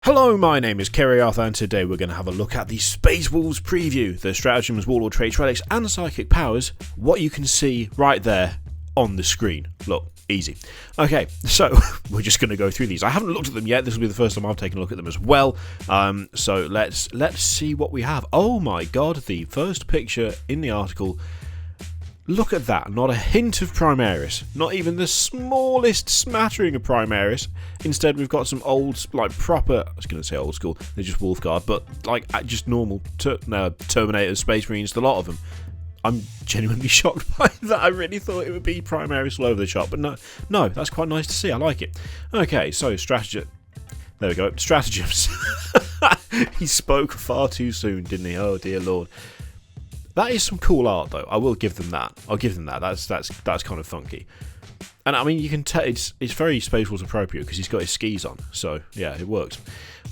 Hello, my name is Kerry Arthur, and today we're going to have a look at the Space Wolves preview, the Stratagems, Warlord traits, relics, and psychic powers, what you can see right there on the screen. Look, easy. Okay, so we're just going to go through these. I haven't looked at them yet. This will be the first time I've taken a look at them as well. So let's see what we have. Oh my god, the first picture in the article. Look at that, not a hint of Primaris, not even the smallest smattering of Primaris. Instead, we've got some old, like proper, I was going to say old school, they're just Wolfguard, but like just normal Terminator, Space Marines, a lot of them. I'm genuinely shocked by that. I really thought it would be Primaris all over the shop, but no, that's quite nice to see. I like it. Okay, so there we go, Stratagems. He spoke far too soon, didn't he? Oh dear lord. That is some cool art, though. I will give them that. I'll give them that. That's kind of funky. And I mean, you can tell it's very Space Wolves appropriate because he's got his skis on. So yeah, it works.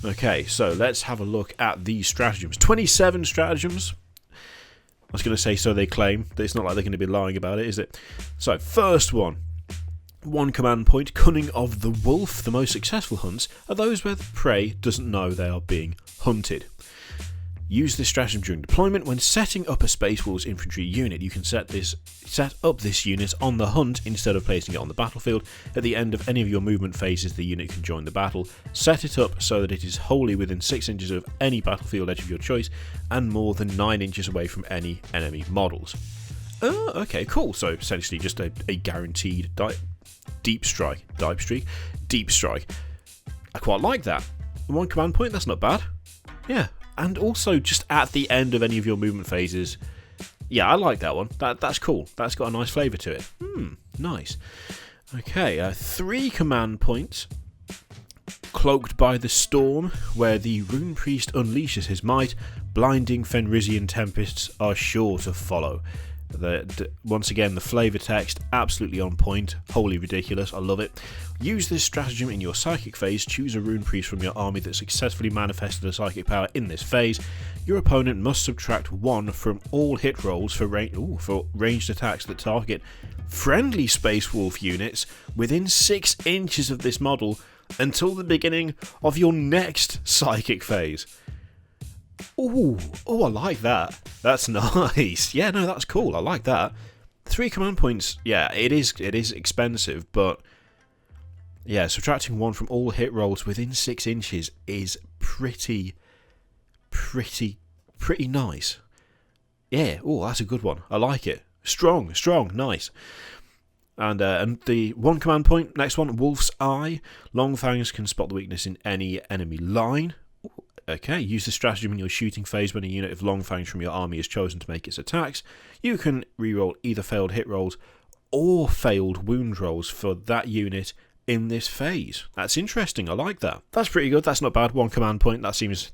Okay, so let's have a look at these stratagems. 27 stratagems. I was going to say so they claim. It's not like they're going to be lying about it, is it? So first one. One command point, Cunning of the Wolf. The most successful hunts are those where the prey doesn't know they are being hunted. Use this stratagem during deployment. When setting up a Space Wolves infantry unit, you can set up this unit on the hunt instead of placing it on the battlefield. At the end of any of your movement phases, the unit can join the battle. Set it up so that it is wholly within 6 inches of any battlefield edge of your choice and more than 9 inches away from any enemy models. Oh, okay, cool. So essentially just a guaranteed deep strike. I quite like that. One command point, that's not bad. Yeah. And also just at the end of any of your movement phases. Yeah, I like that one. That's cool. That's got a nice flavour to it. Nice. Okay, 3 command points. Cloaked by the Storm, where the Rune Priest unleashes his might. Blinding Fenrisian tempests are sure to follow. Once again, the flavour text, absolutely on point. Wholly ridiculous. I love it. Use this stratagem in your psychic phase. Choose a Rune Priest from your army that successfully manifested a psychic power in this phase. Your opponent must subtract 1 from all hit rolls for ranged attacks that target friendly Space Wolf units within 6 inches of this model until the beginning of your next psychic phase. Oh, I like that. That's nice. Yeah, no, that's cool. I like that. 3 command points. Yeah, it is expensive, but yeah, subtracting 1 from all hit rolls within 6 inches is pretty nice. Yeah. Oh, that's a good one. I like it. Strong, nice. And the 1 command point, next one, Wolf's Eye. Longfangs can spot the weakness in any enemy line. Okay, use the stratagem in your shooting phase when a unit of Longfangs from your army is chosen to make its attacks. You can reroll either failed hit rolls or failed wound rolls for that unit in this phase. That's interesting. I like that. That's pretty good. That's not bad. 1 command point. That seems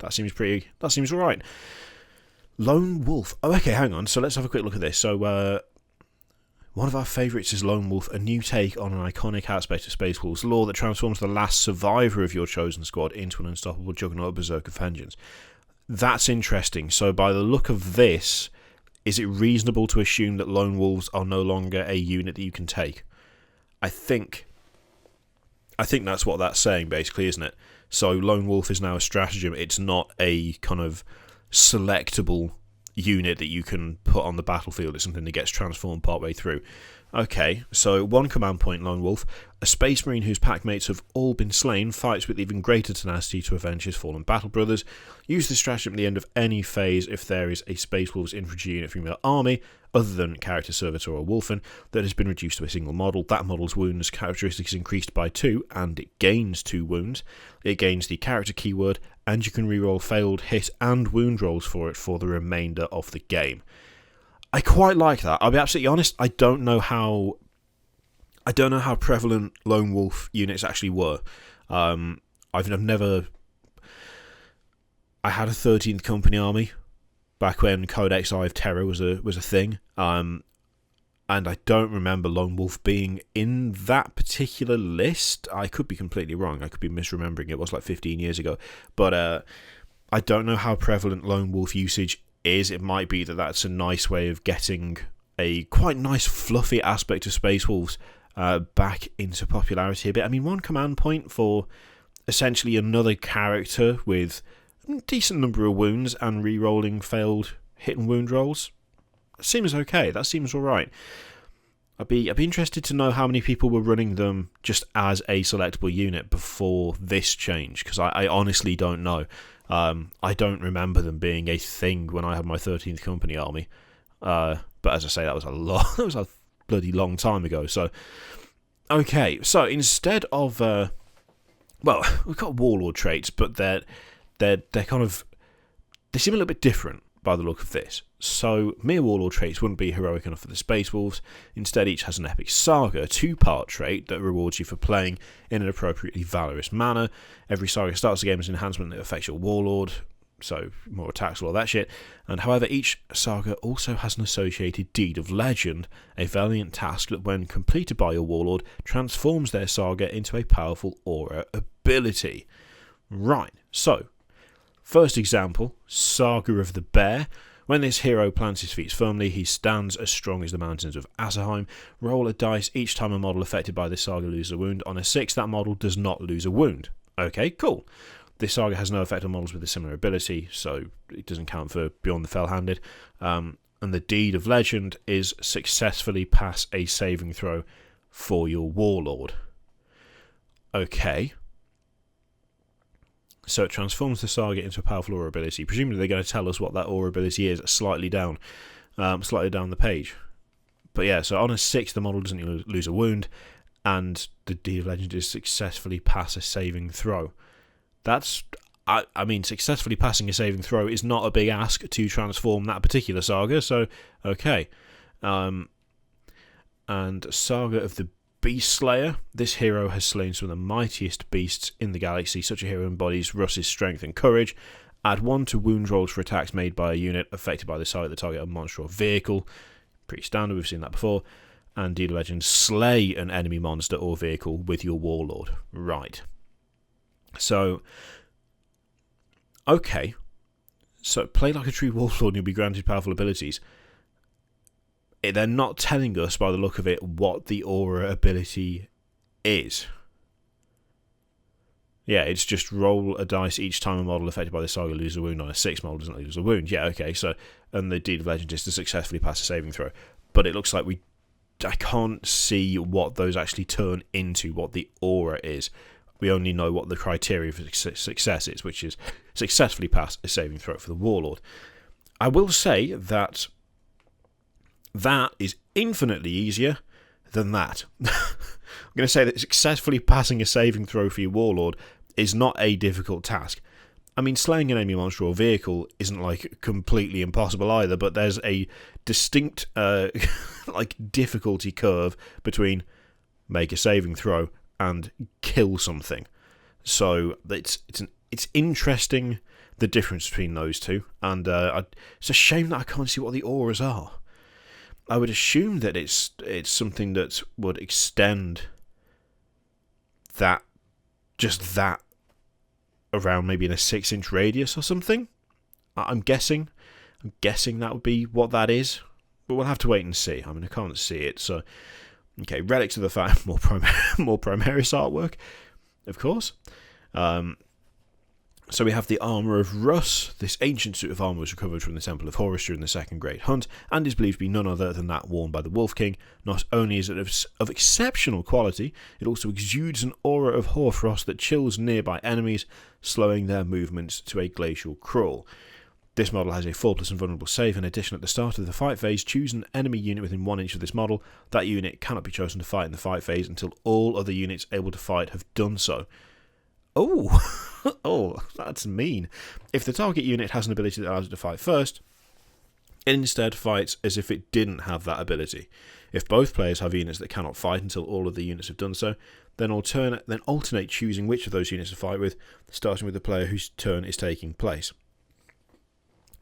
alright. Lone Wolf. Oh, okay, hang on. So let's have a quick look at this. So one of our favourites is Lone Wolf, a new take on an iconic aspect of Space Wolves lore that transforms the last survivor of your chosen squad into an unstoppable juggernaut berserk of vengeance. That's interesting. So by the look of this, is it reasonable to assume that Lone Wolves are no longer a unit that you can take? I think that's what that's saying, basically, isn't it? So Lone Wolf is now a stratagem. It's not a kind of selectable unit that you can put on the battlefield. It's something that gets transformed partway through. Okay, so 1 command point, Lone Wolf. A Space Marine whose packmates have all been slain fights with even greater tenacity to avenge his fallen battle brothers. Use this stratagem at the end of any phase if there is a Space Wolves infantry unit from your army, other than character servitor or wolfen, that has been reduced to a single model. That model's wounds characteristic is increased by 2, and it gains 2 wounds. It gains the character keyword, and you can reroll failed hit and wound rolls for it for the remainder of the game. I quite like that. I'll be absolutely honest, I don't know how prevalent Lone Wolf units actually were. I had a 13th Company army back when Codex Eye of Terror was a thing. And I don't remember Lone Wolf being in that particular list. I could be completely wrong. I could be misremembering. It was like 15 years ago. But I don't know how prevalent Lone Wolf usage is. It might be that that's a nice way of getting a quite nice fluffy aspect of Space Wolves back into popularity a bit. I mean, 1 command point for essentially another character with a decent number of wounds and re-rolling failed hit and wound rolls. Seems okay. That seems alright. I'd be interested to know how many people were running them just as a selectable unit before this change, because I honestly don't know. I don't remember them being a thing when I had my 13th Company army. But as I say, that was that was a bloody long time ago. So, okay. So instead of we've got Warlord traits, but they're kind of, they seem a little bit different by the look of this. So mere Warlord traits wouldn't be heroic enough for the Space Wolves. Instead, each has an epic saga, a 2-part trait that rewards you for playing in an appropriately valorous manner. Every saga starts the game as an enhancement that affects your Warlord, so more attacks, all that shit. And however, each saga also has an associated deed of legend, a valiant task that when completed by your Warlord transforms their saga into a powerful aura ability. Right, so first example, Saga of the Bear. When this hero plants his feet firmly, he stands as strong as the mountains of Asserheim. Roll a dice each time a model affected by this saga loses a wound. On a 6, that model does not lose a wound. Okay, cool. This saga has no effect on models with a similar ability, so it doesn't count for Beyond the Fell-Handed. And the Deed of Legend is successfully pass a saving throw for your Warlord. Okay. So it transforms the saga into a powerful aura ability. Presumably they're going to tell us what that aura ability is slightly down the page. But yeah, so on a 6 the model doesn't lose a wound, and the Deed of Legend is successfully pass a saving throw. That's, I mean, successfully passing a saving throw is not a big ask to transform that particular saga, so okay. And Saga of the Beast Slayer. This hero has slain some of the mightiest beasts in the galaxy. Such a hero embodies Russ's strength and courage. Add 1 to wound rolls for attacks made by a unit affected by the saga that target a monster or vehicle. Pretty standard, we've seen that before. And Deed of Legend, slay an enemy monster or vehicle with your Warlord. Right. So, okay. So, play like a true Warlord and you'll be granted powerful abilities. They're not telling us, by the look of it, what the aura ability is. Yeah, it's just roll a dice each time a model affected by the saga loses a wound. On a 6, model doesn't lose a wound. Yeah, okay, so, and the Deed of Legend is to successfully pass a saving throw. But it looks like I can't see what those actually turn into, what the aura is. We only know what the criteria for success is, which is successfully pass a saving throw for the Warlord. I will say that is infinitely easier than that. I'm going to say that successfully passing a saving throw for your Warlord is not a difficult task. I mean, slaying an enemy monster or vehicle isn't like completely impossible either, but there's a distinct like difficulty curve between make a saving throw and kill something. So it's interesting, the difference between those two, and it's a shame that I can't see what the auras are. I would assume that it's something that would extend that around maybe in a 6-inch radius or something. I'm guessing that would be what that is, but we'll have to wait and see. I mean, I can't see it, so okay. Relics of the Fact, more Primaris artwork, of course. So we have the armour of Russ. This ancient suit of armour was recovered from the Temple of Horus during the Second Great Hunt, and is believed to be none other than that worn by the Wolf King. Not only is it of exceptional quality, it also exudes an aura of hoarfrost that chills nearby enemies, slowing their movements to a glacial crawl. This model has a 4+ invulnerable save. In addition, at the start of the fight phase, choose an enemy unit within 1 inch of this model. That unit cannot be chosen to fight in the fight phase until all other units able to fight have done so. Oh, that's mean. If the target unit has an ability that allows it to fight first, it instead fights as if it didn't have that ability. If both players have units that cannot fight until all of the units have done so, then alternate choosing which of those units to fight with, starting with the player whose turn is taking place.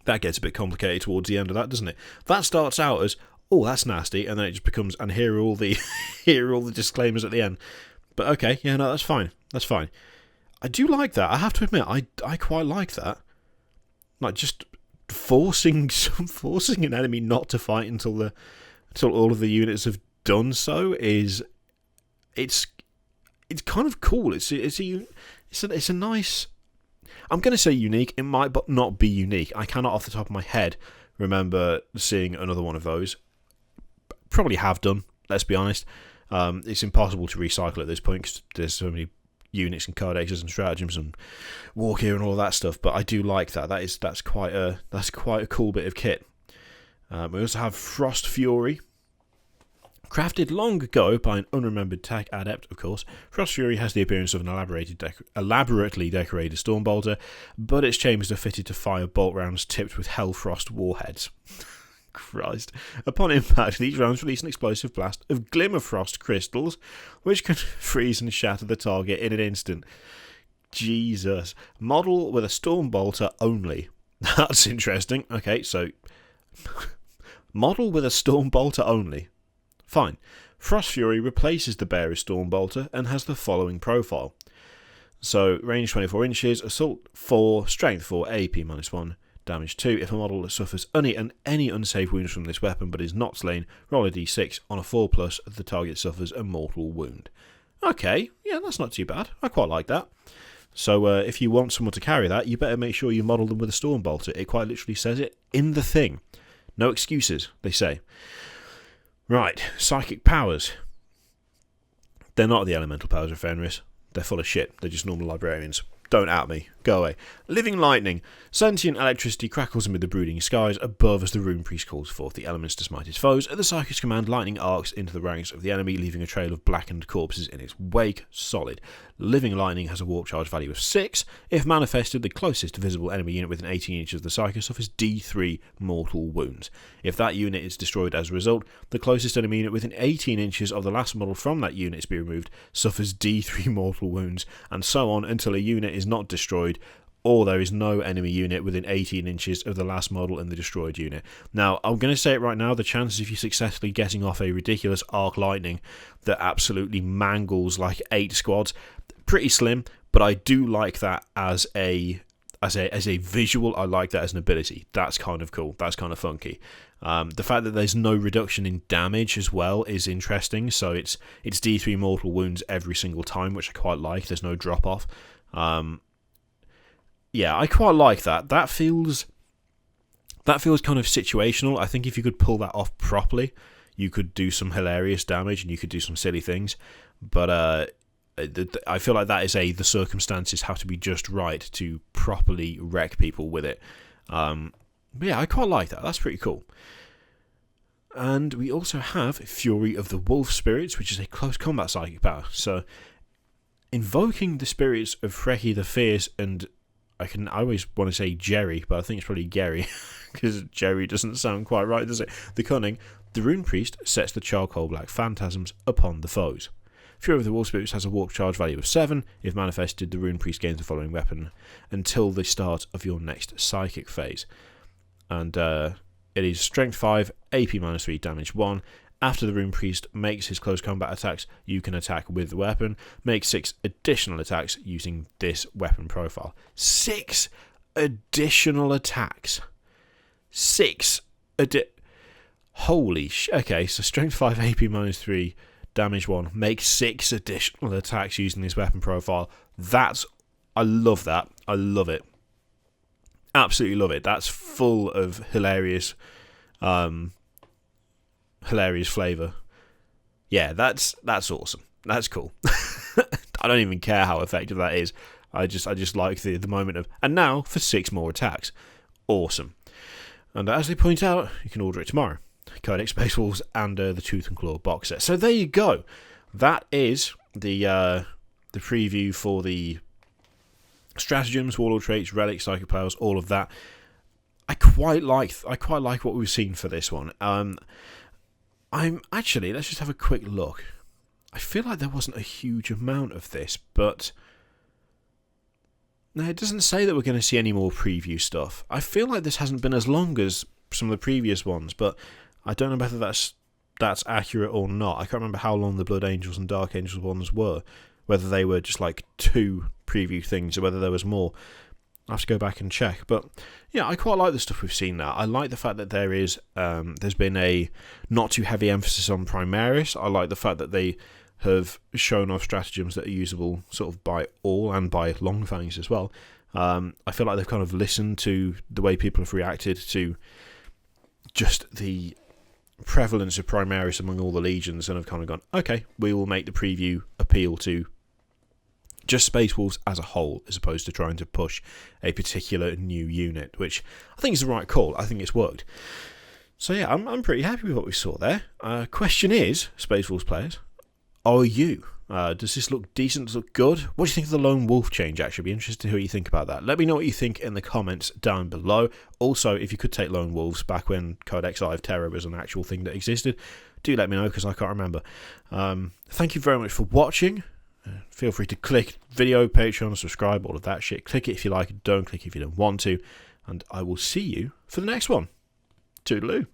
That gets a bit complicated towards the end of that, doesn't it? That starts out as, oh, that's nasty, and then it just becomes, and here are all the disclaimers at the end. But okay, yeah, no, that's fine. That's fine. I do like that. I have to admit, I quite like that. Like, just forcing an enemy not to fight until all of the units have done so it's kind of cool. It's a it's a nice... I'm going to say unique. It might but not be unique. I cannot off the top of my head remember seeing another one of those. Probably have done, let's be honest. It's impossible to recycle at this point because there's so many units and codexes and stratagems and war gear and all that stuff. But I do like that. That's quite a cool bit of kit. We also have Frost Fury. Crafted long ago by an unremembered tech adept, of course, Frost Fury has the appearance of an elaborately decorated Stormbolter, but its chambers are fitted to fire bolt rounds tipped with Hellfrost warheads. Christ. Upon impact, these rounds release an explosive blast of Glimmerfrost crystals, which can freeze and shatter the target in an instant. Jesus. Model with a Stormbolter only. That's interesting. Okay, so... model with a Stormbolter only. Fine. Frost Fury replaces the bearer's Stormbolter and has the following profile. So, range 24 inches, assault 4, strength 4, AP -1, damage 2. If a model suffers any unsafe wounds from this weapon but is not slain, roll a d6. On a 4+, the target suffers a mortal wound. Okay, yeah, that's not too bad. I quite like that. So, if you want someone to carry that, you better make sure you model them with a Stormbolter. It quite literally says it in the thing. No excuses, they say. Right, psychic powers. They're not the elemental powers of Fenris. They're full of shit. They're just normal librarians. Don't at me. Go away. Living lightning. Sentient electricity crackles amid the brooding skies above as the rune priest calls forth the elements to smite his foes. At the psychic's command, lightning arcs into the ranks of the enemy, leaving a trail of blackened corpses in its wake. Solid. Living lightning has a warp charge value of 6. If manifested, the closest visible enemy unit within 18 inches of the psychic suffers D3 mortal wounds. If that unit is destroyed as a result, the closest enemy unit within 18 inches of the last model from that unit to be removed suffers D3 mortal wounds, and so on until a unit is not destroyed, or there is no enemy unit within 18 inches of the last model in the destroyed unit. Now, I'm going to say it right now, the chances of you successfully getting off a ridiculous arc lightning that absolutely mangles like 8 squads, pretty slim, but I do like that as a visual. I like that as an ability. That's kind of cool. That's kind of funky. The fact that there's no reduction in damage as well is interesting. So it's D3 mortal wounds every single time, which I quite like. There's no drop off. Yeah, I quite like that. That feels kind of situational. I think if you could pull that off properly, you could do some hilarious damage and you could do some silly things. But I feel like that is the circumstances have to be just right to properly wreck people with it. But yeah, I quite like that. That's pretty cool. And we also have Fury of the Wolf Spirits, which is a close combat psychic power. So, invoking the spirits of Freki the Fierce and I always want to say Jerry, but I think it's probably Gary, because Jerry doesn't sound quite right, does it? The Cunning, the Rune Priest sets the charcoal black phantasms upon the foes. Fury of the Wolf Spirits has a warp charge value of 7. If manifested, the Rune Priest gains the following weapon until the start of your next psychic phase. And it is Strength 5, AP -3, damage 1. After the Rune Priest makes his close combat attacks, you can attack with the weapon. Make 6 additional attacks using this weapon profile. 6 additional attacks. 6 Holy okay, so Strength 5, AP -3, damage 1. Make 6 additional attacks using this weapon profile. I love that. I love it. Absolutely love it. That's full of hilarious flavour. Yeah, that's awesome. That's cool. I don't even care how effective that is. I just like the moment of, and now for 6 more attacks. Awesome. And as they point out, you can order it tomorrow. Codex, Space Wolves, and the Tooth and Claw box set. So there you go. That is the preview for the Stratagems, Warlord traits, Relics, Psychic Powers, all of that. I quite like what we've seen for this one. Let's just have a quick look. I feel like there wasn't a huge amount of this, but no, it doesn't say that we're going to see any more preview stuff. I feel like this hasn't been as long as some of the previous ones, but I don't know whether that's accurate or not. I can't remember how long the Blood Angels and Dark Angels ones were, whether they were just like 2 preview things or whether there was more. I have to go back and check, but yeah, I quite like the stuff we've seen now. I like the fact that there's been a not too heavy emphasis on Primaris. I like the fact that they have shown off stratagems that are usable sort of by all and by Longfangs as well. I feel like they've kind of listened to the way people have reacted to just the prevalence of Primaris among all the legions, and have kind of gone, okay, we will make the preview appeal to just Space Wolves as a whole, as opposed to trying to push a particular new unit, which I think is the right call. I think it's worked. So yeah, I'm pretty happy with what we saw there. Question is, Space Wolves players, are you? Does this look decent? Does it look good? What do you think of the Lone Wolf change, actually? Be interested to hear what you think about that. Let me know what you think in the comments down below. Also, if you could take Lone Wolves back when Codex Eye of Terror was an actual thing that existed, do let me know, because I can't remember. Thank you very much for watching. Feel free to click video, Patreon, subscribe, all of that shit. Click it if you like it, don't click it if you don't want to. And I will see you for the next one. Toodaloo.